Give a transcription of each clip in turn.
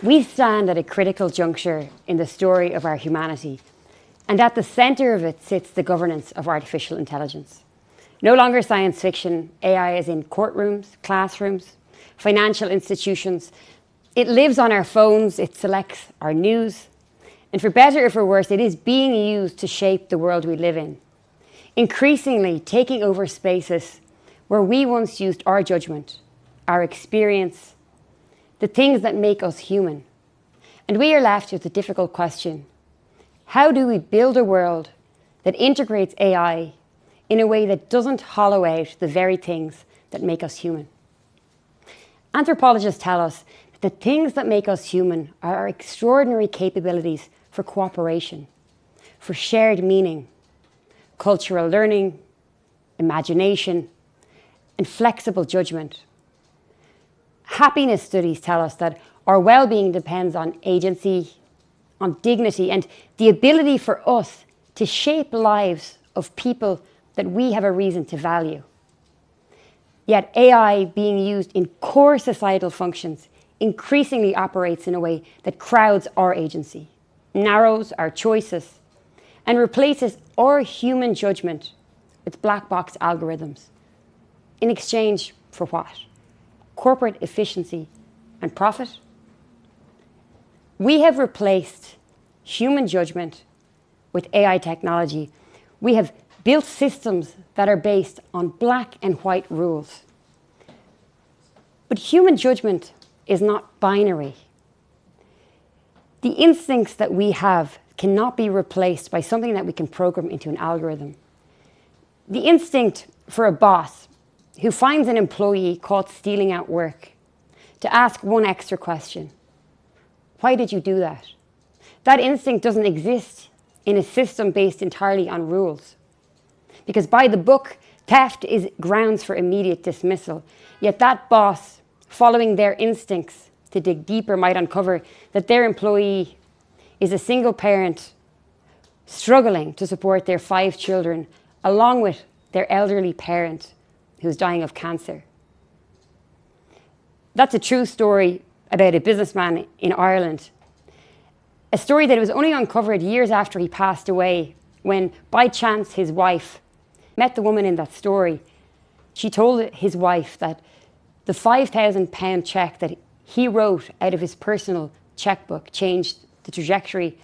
We stand at a critical juncture in the story of our humanity, and at the centre of it sits the governance of artificial intelligence. No longer science fiction, AI is in courtrooms, classrooms, financial institutions. It lives on our phones, it selects our news, and for better or for worse, it is being used to shape the world we live in, increasingly taking over spaces where we once used our judgment, our experience, the things that make us human. And we are left with the difficult question: how do we build a world that integrates AI in a way that doesn't hollow out the very things that make us human? Anthropologists tell us that the things that make us human are our extraordinary capabilities for cooperation, for shared meaning, cultural learning, imagination, and flexible judgment. Happiness studies tell us that our well-being depends on agency, on dignity, and the ability for us to shape lives of people that we have a reason to value. Yet AI being used in core societal functions increasingly operates in a way that crowds our agency, narrows our choices, and replaces our human judgment with black box algorithms. In exchange for what? Corporate efficiency and profit? We have replaced human judgment with AI technology. We have built systems that are based on black and white rules. But human judgment is not binary. The instincts that we have cannot be replaced by something that we can program into an algorithm. The instinct for a boss who finds an employee caught stealing at work to ask one extra question: why did you do that? That instinct doesn't exist in a system based entirely on rules. Because by the book, theft is grounds for immediate dismissal. Yet that boss, following their instincts to dig deeper, might uncover that their employee is a single parent struggling to support their 5 children, along with their elderly parent who's dying of cancer. That's a true story about a businessman in Ireland. A story that was only uncovered years after he passed away, when by chance his wife met the woman in that story. She told his wife that the £5,000 cheque that he wrote out of his personal checkbook changed the trajectory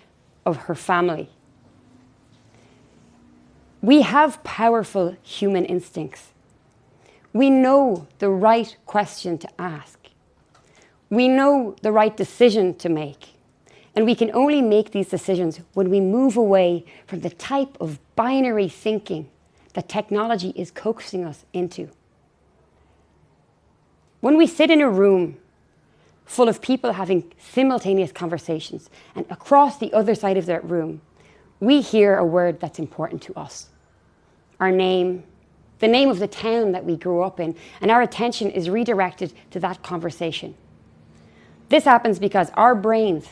of her family. We have powerful human instincts. We know the right question to ask. We know the right decision to make. And we can only make these decisions when we move away from the type of binary thinking that technology is coaxing us into. When we sit in a room full of people having simultaneous conversations, and across the other side of that room, we hear a word that's important to us. Our name, the name of the town that we grew up in, and our attention is redirected to that conversation. This happens because our brains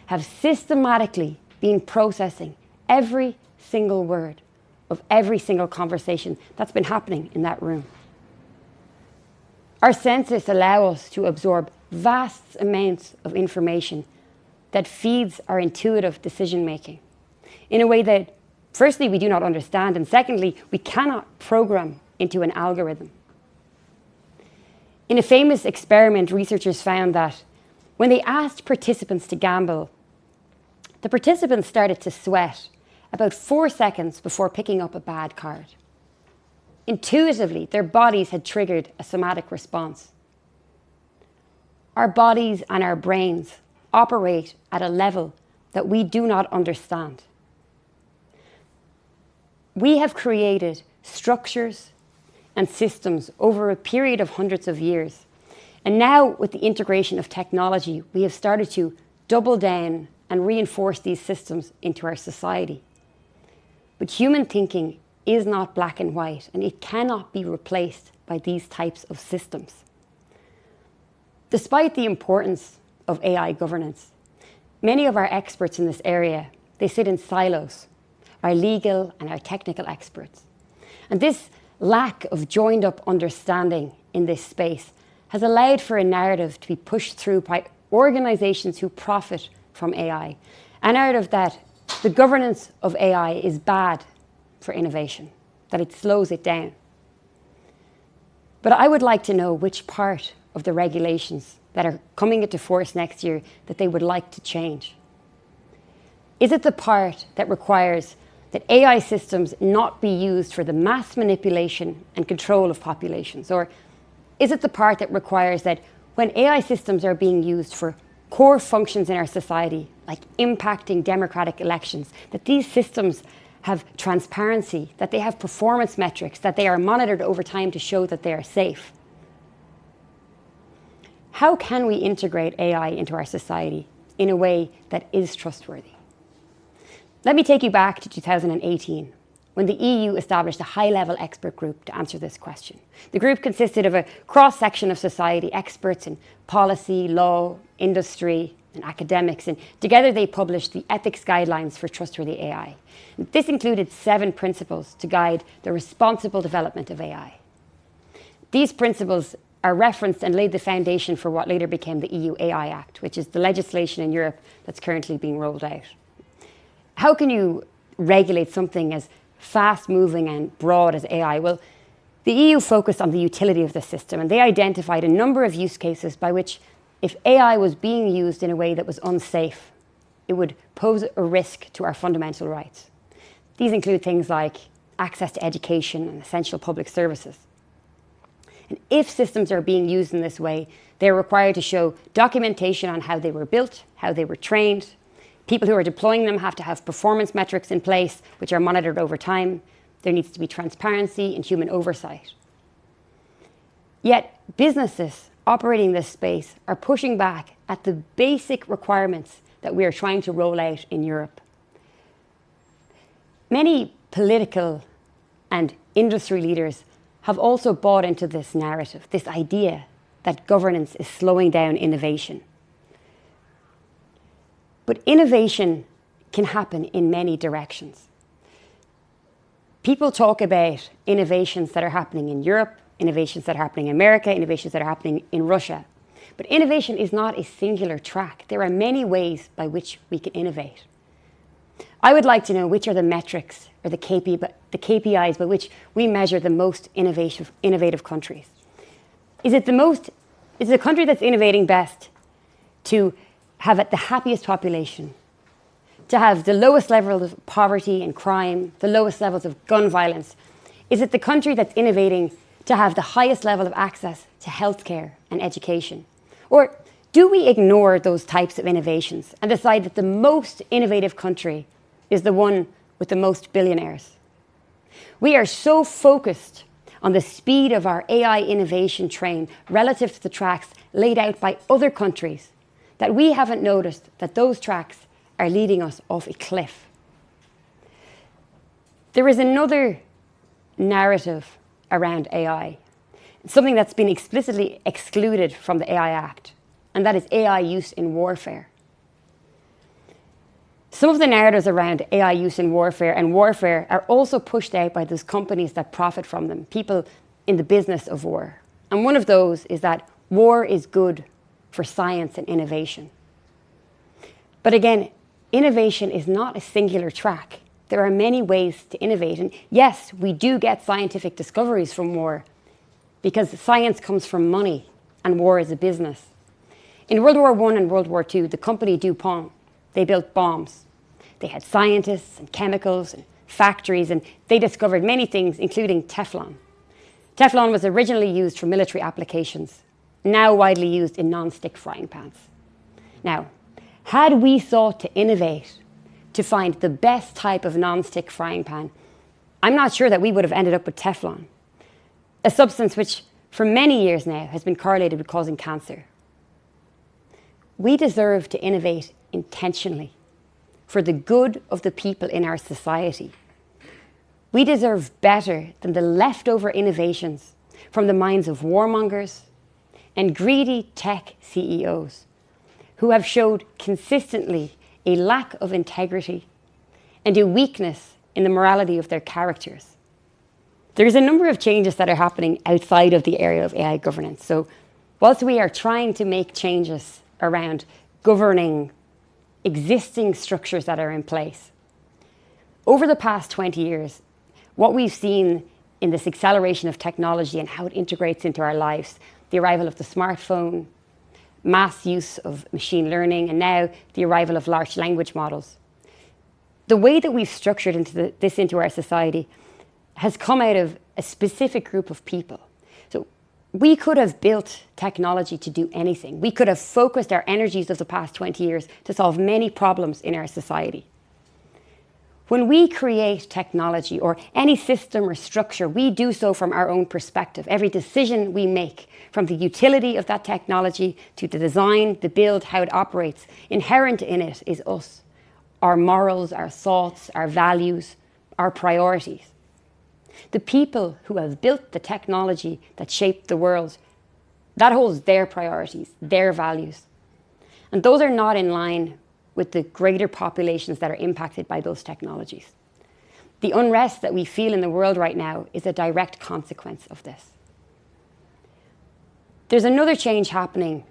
have systematically been processing every single word of every single conversation that's been happening in that room. Our senses allow us to absorb vast amounts of information that feeds our intuitive decision-making in a way that, firstly, we do not understand, and secondly, we cannot program into an algorithm. In a famous experiment, researchers found that when they asked participants to gamble, the participants started to sweat about 4 seconds before picking up a bad card. Intuitively, their bodies had triggered a somatic response. Our bodies and our brains operate at a level that we do not understand. We have created structures and systems over a period of hundreds of years. And now, with the integration of technology, we have started to double down and reinforce these systems into our society. But human thinking is not black and white, and it cannot be replaced by these types of systems. Despite the importance of AI governance, many of our experts in this area, they sit in silos, our legal and our technical experts. And this lack of joined up understanding in this space has allowed for a narrative to be pushed through by organizations who profit from AI. A narrative that the governance of AI is bad for innovation, that it slows it down. But I would like to know which part of the regulations that are coming into force next year that they would like to change. Is it the part that requires that AI systems not be used for the mass manipulation and control of populations? Or is it the part that requires that when AI systems are being used for core functions in our society, like impacting democratic elections, that these systems have transparency, that they have performance metrics, that they are monitored over time to show that they are safe? How can we integrate AI into our society in a way that is trustworthy? Let me take you back to 2018, when the EU established a high-level expert group to answer this question. The group consisted of a cross-section of society, experts in policy, law, industry, and academics, and together they published the ethics guidelines for trustworthy AI. This included 7 principles to guide the responsible development of AI. These principles are referenced and laid the foundation for what later became the EU AI Act, which is the legislation in Europe that's currently being rolled out. How can you regulate something as fast-moving and broad as AI? Well, the EU focused on the utility of the system, and they identified a number of use cases by which, if AI was being used in a way that was unsafe, it would pose a risk to our fundamental rights. These include things like access to education and essential public services. And if systems are being used in this way, they're required to show documentation on how they were built, how they were trained. People who are deploying them have to have performance metrics in place, which are monitored over time. There needs to be transparency and human oversight. Yet, businesses operating this space are pushing back at the basic requirements that we are trying to roll out in Europe. Many political and industry leaders have also bought into this narrative, this idea that governance is slowing down innovation. But innovation can happen in many directions. People talk about innovations that are happening in Europe, innovations that are happening in America, innovations that are happening in Russia. But innovation is not a singular track. There are many ways by which we can innovate. I would like to know which are the metrics or the KPIs by which we measure the most innovative countries. Is the country that's innovating best to have the happiest population, to have the lowest levels of poverty and crime, the lowest levels of gun violence? Is it the country that's innovating to have the highest level of access to healthcare and education? Or do we ignore those types of innovations and decide that the most innovative country is the one with the most billionaires? We are so focused on the speed of our AI innovation train relative to the tracks laid out by other countries that we haven't noticed that those tracks are leading us off a cliff. There is another narrative around AI, something that's been explicitly excluded from the AI Act, and that is AI use in warfare. Some of the narratives around AI use in warfare are also pushed out by those companies that profit from them, people in the business of war. And one of those is that war is good for science and innovation. But again, innovation is not a singular track. There are many ways to innovate. And yes, we do get scientific discoveries from war because science comes from money and war is a business. In World War I and World War II, the company DuPont, they built bombs. They had scientists and chemicals and factories, and they discovered many things, including Teflon. Teflon was originally used for military applications, now widely used in non-stick frying pans. Now, had we sought to innovate to find the best type of non-stick frying pan, I'm not sure that we would have ended up with Teflon, a substance which for many years now has been correlated with causing cancer. We deserve to innovate intentionally for the good of the people in our society. We deserve better than the leftover innovations from the minds of warmongers and greedy tech CEOs who have showed consistently a lack of integrity and a weakness in the morality of their characters. There's a number of changes that are happening outside of the area of AI governance. So Whilst we are trying to make changes around governing existing structures that are in place, over the past 20 years, what we've seen in this acceleration of technology and how it integrates into our lives, the arrival of the smartphone, mass use of machine learning, and now the arrival of large language models. The way that we've structured this into our society has come out of a specific group of people. So we could have built technology to do anything. We could have focused our energies of the past 20 years to solve many problems in our society. When we create technology or any system or structure, we do so from our own perspective. Every decision we make, from the utility of that technology to the design, the build, how it operates, inherent in it is us, our morals, our thoughts, our values, our priorities. The people who have built the technology that shaped the world, that holds their priorities, their values. And those are not in line with the greater populations that are impacted by those technologies. The unrest that we feel in the world right now is a direct consequence of this. There's another change happening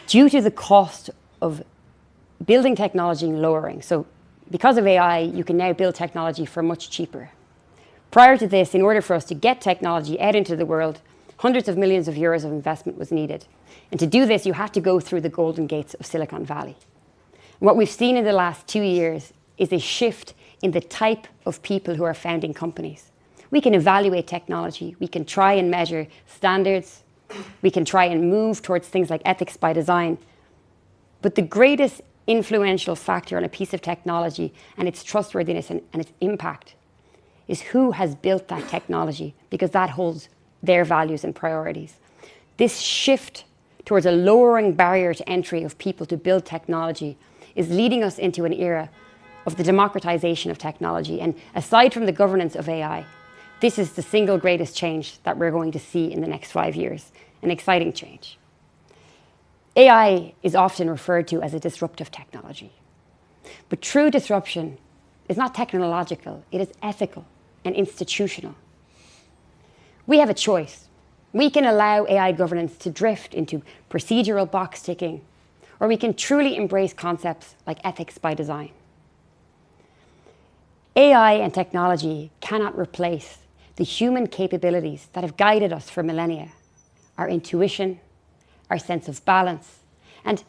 due to the cost of building technology lowering. So because of AI, you can now build technology for much cheaper. Prior to this, in order for us to get technology out into the world, hundreds of millions of euros of investment was needed. And to do this, you have to go through the golden gates of Silicon Valley. What we've seen in the last 2 years is a shift in the type of people who are founding companies. We can evaluate technology, we can try and measure standards, we can try and move towards things like ethics by design. But the greatest influential factor on a piece of technology and its trustworthiness and its impact is who has built that technology, because that holds their values and priorities. This shift towards a lowering barrier to entry of people to build technology is leading us into an era of the democratization of technology. And aside from the governance of AI, this is the single greatest change that we're going to see in the next 5 years, an exciting change. AI is often referred to as a disruptive technology. But true disruption is not technological, it is ethical and institutional. We have a choice. We can allow AI governance to drift into procedural box ticking, or we can truly embrace concepts like ethics by design. AI and technology cannot replace the human capabilities that have guided us for millennia, our intuition, our sense of balance, and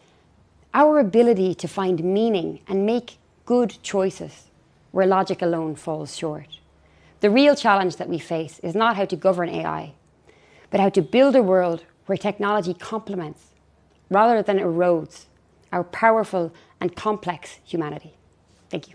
our ability to find meaning and make good choices where logic alone falls short. The real challenge that we face is not how to govern AI, but how to build a world where technology complements, rather than erodes, our powerful and complex humanity. Thank you.